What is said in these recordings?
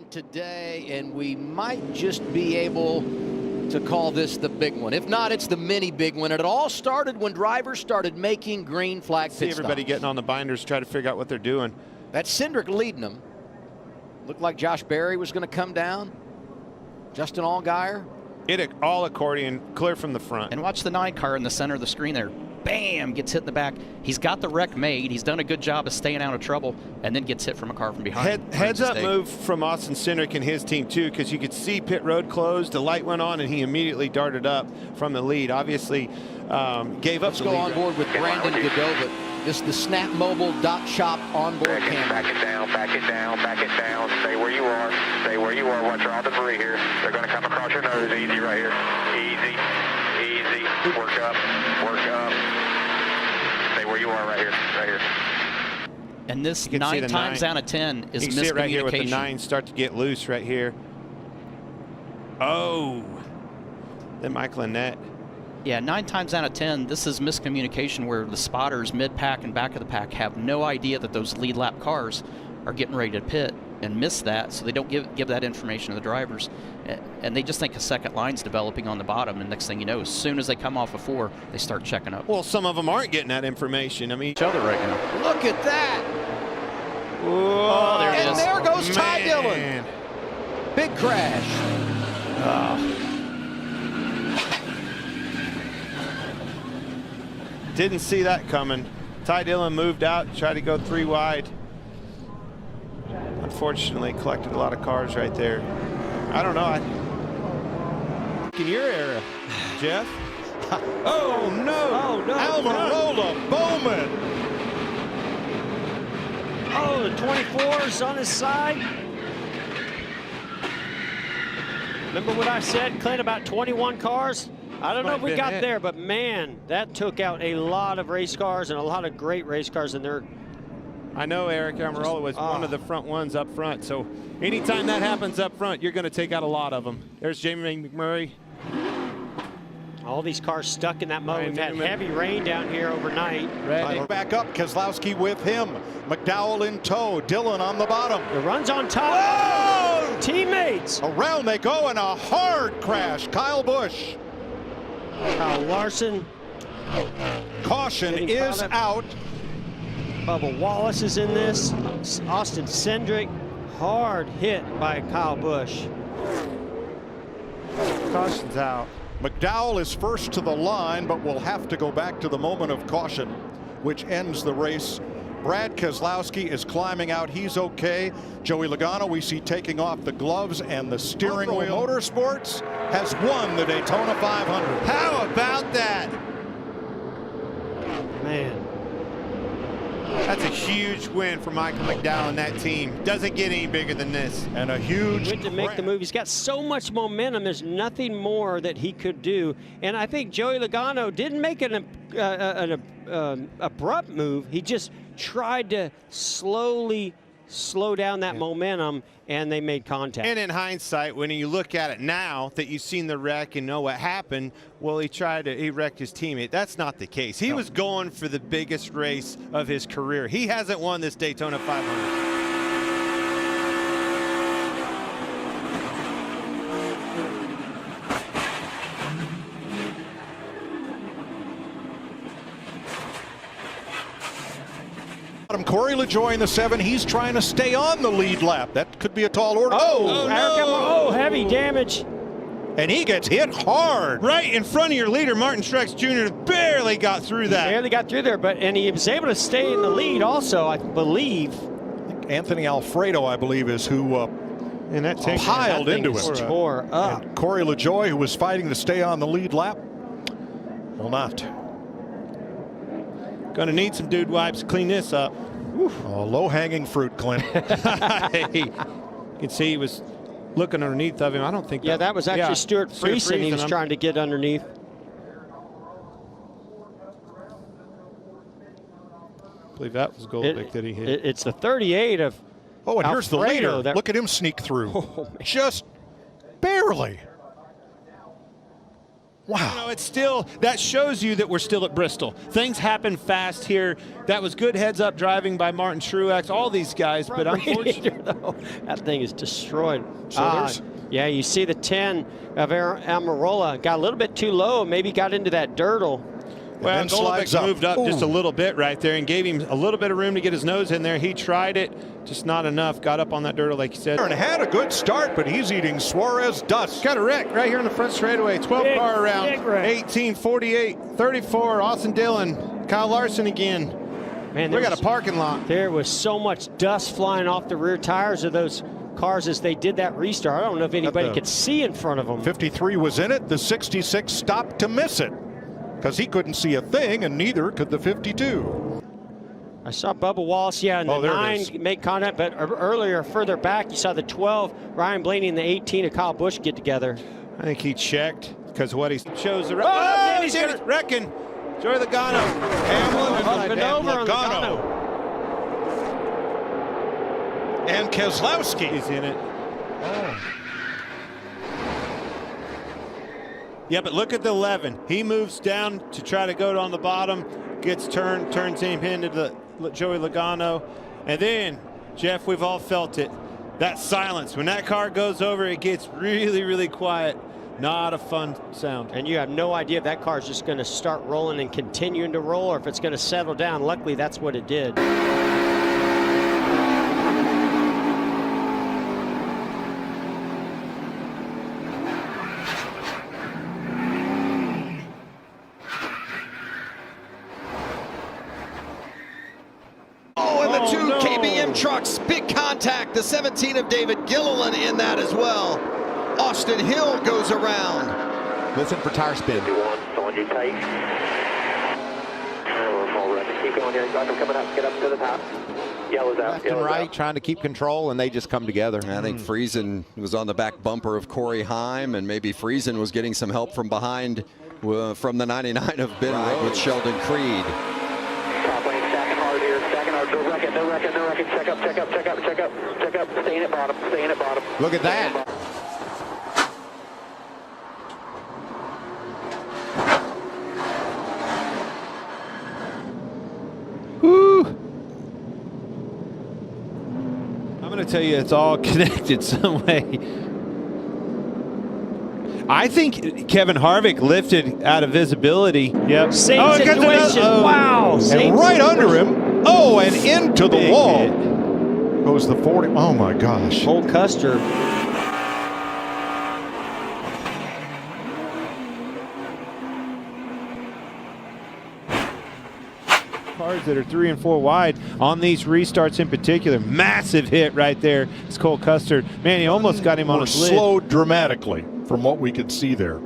night today, and we might just be able to call this the big one. If not, it's the mini big one. And it all started when drivers started making green flag pit stops. See everybody getting on the binders, try to figure out what they're doing. That's Cindric leading them. Looked like Josh Berry was going to come down. Justin Allgaier. It all accordion, clear from the front. And watch the 9 car in the center of the screen there. Bam! Gets hit in the back. He's got the wreck made. He's done a good job of staying out of trouble, and then gets hit from a car from behind. Heads up move from Austin Cindric and his team too, because you could see pit road closed, the light went on, and he immediately darted up from the lead. Obviously, gave up. Let's go on board with Brandon Godova. This is the Snap Mobile .shop onboard camera. Back it down, back it down, back it down. Stay where you are. Stay where you are. Watch all debris here. They're going to come across your nose. Easy right here. Easy. Easy. Work up. Work up. Stay where you are right here. Right here. And this 9 times out of 10 is miscommunication. You can see it right here with the 9 start to get loose right here. Oh. Then Michael Annett. Yeah, 9 times out of 10, this is miscommunication where the spotters mid-pack and back of the pack have no idea that those lead lap cars are getting ready to pit and miss that, so they don't give that information to the drivers. And they just think a second line's developing on the bottom, and next thing you know, as soon as they come off of 4, they start checking up. Well, some of them aren't getting that information. I mean, each other right now. Look at that. Whoa. Oh, there it is. And there goes Ty Dillon. Big crash. Didn't see that coming. Ty Dillon moved out, tried to go 3 wide. Unfortunately, collected a lot of cars right there. I don't know. In your era, Jeff. Oh no! Oh no! Almirola Bowman. Oh, the 24's on his side. Remember what I said, Clint, about 21 cars? I don't know if we got there, but man, that took out a lot of race cars and a lot of great race cars in there. I know Eric Almirola was one of the front ones up front, so anytime that happens up front, you're going to take out a lot of them. There's Jamie McMurray. All these cars stuck in that mud. We've had heavy rain down here overnight. Back up, Keselowski with him. McDowell in tow, Dillon on the bottom. The run's on top. Whoa! Teammates. Around they go in a hard crash. Kyle Busch. Kyle Larson. Caution is out. Bubba Wallace is in this. Austin Cindric, hard hit by Kyle Busch. Caution's out. McDowell is first to the line, but will have to go back to the moment of caution, which ends the race. Brad Keselowski is climbing out. He's okay. Joey Logano we see taking off the gloves, and the steering wheel. Motorsports has won the Daytona 500. How about that? Man. That's a huge win for Michael McDowell and that team. Doesn't get any bigger than this. And a huge went to make the move. He's got so much momentum. There's nothing more that he could do. And I think Joey Logano didn't make an abrupt move. He just tried to slowly slow down that momentum, and they made contact. And in hindsight, when you look at it now that you've seen the wreck and know what happened, well, he wrecked his teammate. That's not the case. He was going for the biggest race of his career. He hasn't won this Daytona 500. Corey LaJoie in the 7. He's trying to stay on the lead lap. That could be a tall order. Oh, heavy damage. And he gets hit hard. Right in front of your leader, Martin Truex Jr. barely got through that. Barely got through there, and he was able to stay in the lead also, I believe. Anthony Alfredo, I believe, is who and that piled into him. Tore up. And Corey LaJoie, who was fighting to stay on the lead lap, will not. Gonna need some dude wipes to clean this up. Oh, low-hanging fruit, Clint. You can see he was looking underneath of him. I don't think that. Yeah, that was actually Stuart Friesen he was trying to get underneath. I believe that was Goldbeck that he hit. It's the 38 of Oh, and here's the leader. That, look at him sneak through. Oh, just barely. Wow. You know, it's still, that shows you that we're still at Bristol. Things happen fast here. That was good heads-up driving by Martin Truex, all these guys, but unfortunately, that thing is destroyed. So yeah, you see the 10 of Amarola got a little bit too low, maybe got into that dirtle. well, slides Golovic up. moved up just a little bit right there and gave him a little bit of room to get his nose in there. He tried it, just not enough. Got up on that dirt, like you said. And had a good start, but he's eating Suarez dust. Got a wreck right here on the front straightaway. 12-car around. 18:48, 34. Austin Dillon, Kyle Larson again. Man, we got a parking lot. There was so much dust flying off the rear tires of those cars as they did that restart. I don't know if anybody could see in front of them. 53 was in it. The 66 stopped to miss it because he couldn't see a thing, and neither could the 52. I saw Bubba Wallace, yeah, and the 9 make contact, but earlier, further back, you saw the 12, Ryan Blaney, and the 18 of Kyle Busch get together. I think he checked because what he shows the he's wrecking. Joey Logano. Hamlin Up and over on Logano. And Keselowski. He's in it. Yeah, but look at the 11. He moves down to try to go on the bottom, gets turns him into the Joey Logano. And then, Jeff, we've all felt it. That silence. When that car goes over, it gets really, really quiet. Not a fun sound. And you have no idea if that car is just going to start rolling and continuing to roll or if it's going to settle down. Luckily, that's what it did. KBM trucks, big contact. The 17 of David Gilliland in that as well. Austin Hill goes around. Listen for tire spin. On you tight. Keep going here. Got them coming up. Get up to the top. Yellow's out. Left and right, trying to keep control, and they just come together. I think Friesen was on the back bumper of Corey Heim, and maybe Friesen was getting some help from behind from the 99 of Ben Rhodes with Sheldon Creed. Top lane, stacking hard here. Stacking hard. No wrecking, no wrecking, no wrecking. Check up, check up, check up, check up, check up. Staying at bottom, staying at bottom. Look at that. Woo! I'm going to tell you, it's all connected some way. I think Kevin Harvick lifted out of visibility. Yep. Same situation. Wow. And right under him. Oh, and into the wall. Goes the 40. Oh, my gosh. Cole Custer. Cars that are 3 and 4 wide on these restarts in particular. Massive hit right there. It's Cole Custer. Man, he almost got him on his lid. Slowed dramatically from what we could see there.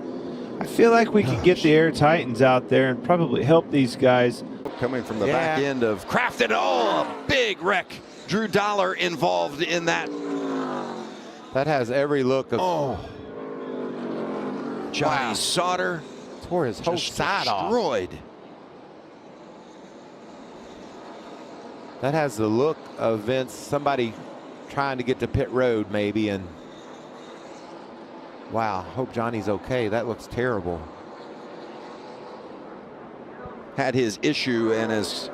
I feel like we could get the Air Titans out there and probably help these guys. Coming from the back end of Crafton. Oh, a big wreck. Drew Dollar involved in that. That has every look of. Oh. Johnny Sauter tore his whole side off. Destroyed. That has the look of Vince, somebody trying to get to pit road maybe, and wow, hope Johnny's okay. That looks terrible. Had his issue and has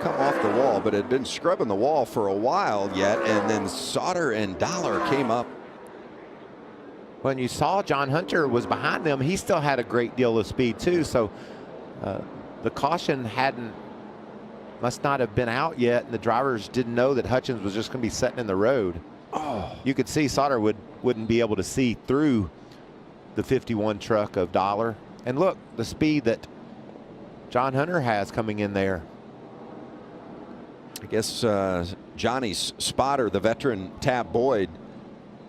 come off the wall, but had been scrubbing the wall for a while yet, and then Sauter and Dollar came up. When you saw John Hunter was behind them, he still had a great deal of speed too, so the caution must not have been out yet, and the drivers didn't know that Hutchins was just going to be setting in the road. Oh, you could see Sauter wouldn't be able to see through the 51 truck of Dollar. And look, the speed that John Hunter has coming in there. I guess Johnny's spotter, the veteran Tab Boyd,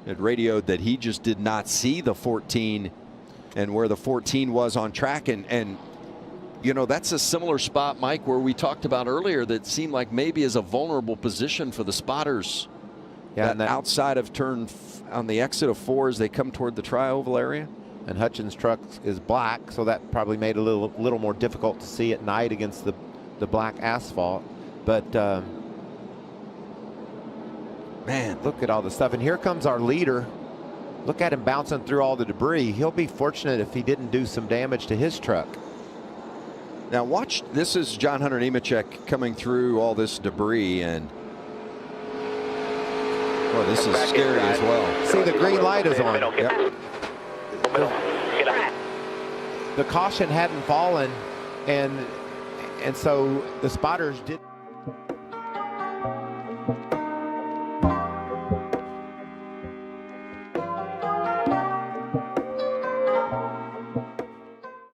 had radioed that he just did not see the 14 and where the 14 was on track, and you know, that's a similar spot, Mike, where we talked about earlier that seemed like maybe is a vulnerable position for the spotters. Yeah, that outside of turn on the exit of 4 as they come toward the tri-oval area. And Hutchins' truck is black, so that probably made it a little more difficult to see at night against the black asphalt. But man, look at all the stuff. And here comes our leader, Look at him bouncing through all the debris. He'll be fortunate if he didn't do some damage to his truck. Now watch, this is John Hunter Nemechek coming through all this debris, and boy, this is scary as well. See, the green light is on. Yep. The caution hadn't fallen, and so the spotters did.